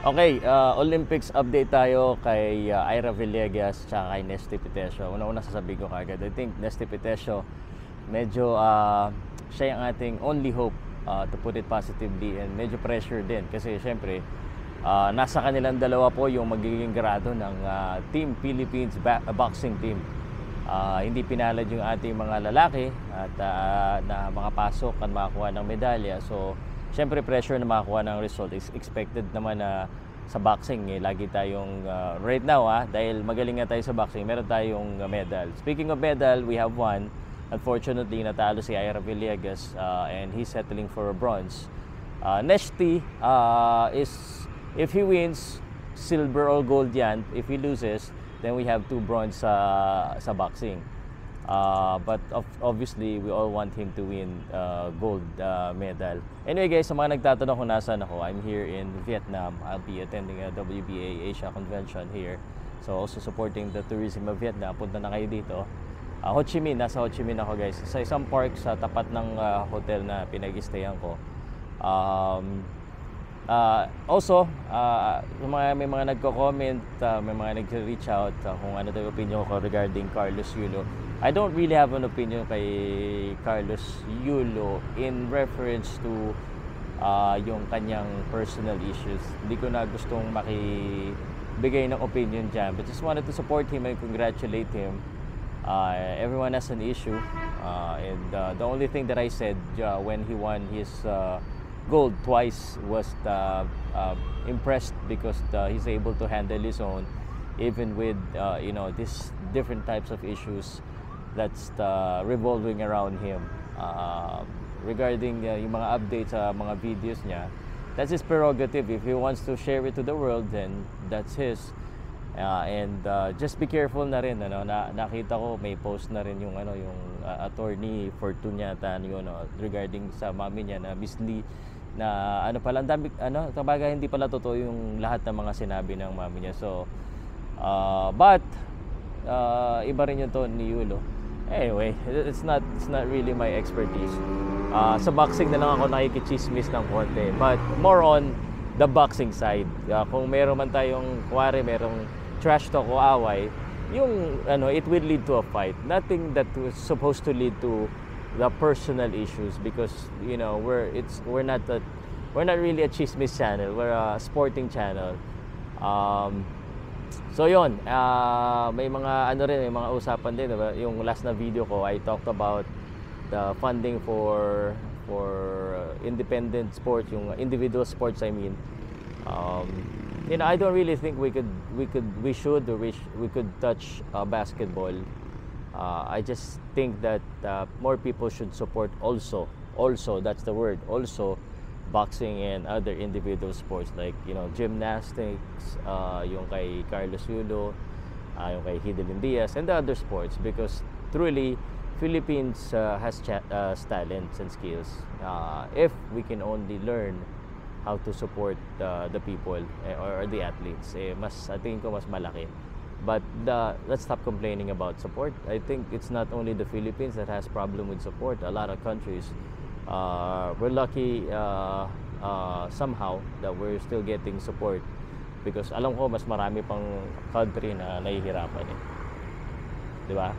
Okay, Olympics update tayo kay Ira Villegas tsaka kay Nesty Pitesio. Una-una sasabihin ko kagad, I think Nesty Pitesio, medyo siya yung ating only hope, to put it positively, and medyo pressure din kasi syempre nasa kanilang dalawa po yung magiging grado ng Team Philippines boxing team. Hindi pinalad yung ating mga lalaki at na mga pasok at makakuha ng medalya. So syempre pressure na makakuha ng result is expected naman na sa boxing. Lagi tayong right now dahil magaling nga tayo sa boxing, meron tayong medal. Speaking of medal, we have one. Unfortunately, natalo si Ira Villegas and he's settling for a bronze. Nesty is, if he wins, silver or gold yan. If he loses, then we have 2 bronze sa boxing. But obviously, we all want him to win gold medal. Anyway guys, sa mga nagtatanong kung nasaan ako, I'm here in Vietnam. I'll be attending a WBA Asia Convention here. So also supporting the tourism of Vietnam. Punta na kayo dito. Ho Chi Minh, nasa Ho Chi Minh ako guys. Sa isang park sa tapat ng hotel na pinag-stayan ko. Also, may mga nagko-comment, may mga nag-reach out kung ano daw yung opinion ko regarding Carlos Yulo. I don't really have an opinion kay Carlos Yulo in reference to yung kanyang personal issues. Hindi ko na gustong makibigay ng opinion dyan, but just wanted to support him and congratulate him. Everyone has an issue, and the only thing that I said when he won his gold twice was impressed because he's able to handle his own, even with these different types of issues that's revolving around him. Regarding yung mga updates sa mga videos niya, that's his prerogative. If he wants to share it to the world, then that's his. And just be careful na rin, nakita ko may post na rin yung attorney Fortune yata regarding sa mami niya na Miss Lee, na pala dami tabaga hindi pala totoo yung lahat ng mga sinabi ng mami niya. So but iba rin yung tone ni Yulo. Anyway, it's not really my expertise. Sa boxing na lang ako nakikichismis ng konti, but more on the boxing side. Kung meron man tayong merong trash talk o away, yung it will lead to a fight. Nothing that was supposed to lead to the personal issues, because we're not really a chismis channel. We're a sporting channel. So yun, may mga may mga usapan din, diba? Yung last na video ko, I talked about the funding for independent sports, yung individual sports I mean. I don't really think we could touch basketball. I just think that more people should support also that's the word, also boxing and other individual sports like gymnastics, yung kay Carlos Yulo, yung kay Hidilyn Diaz, and the other sports, because truly Philippines has talents and skills. If we can only learn how to support the people or the athletes, I think mas malaki. But let's stop complaining about support. I think it's not only the Philippines that has problem with support. A lot of countries, we're lucky somehow that we're still getting support, because alam ko mas marami pang country na nahihirapan di ba?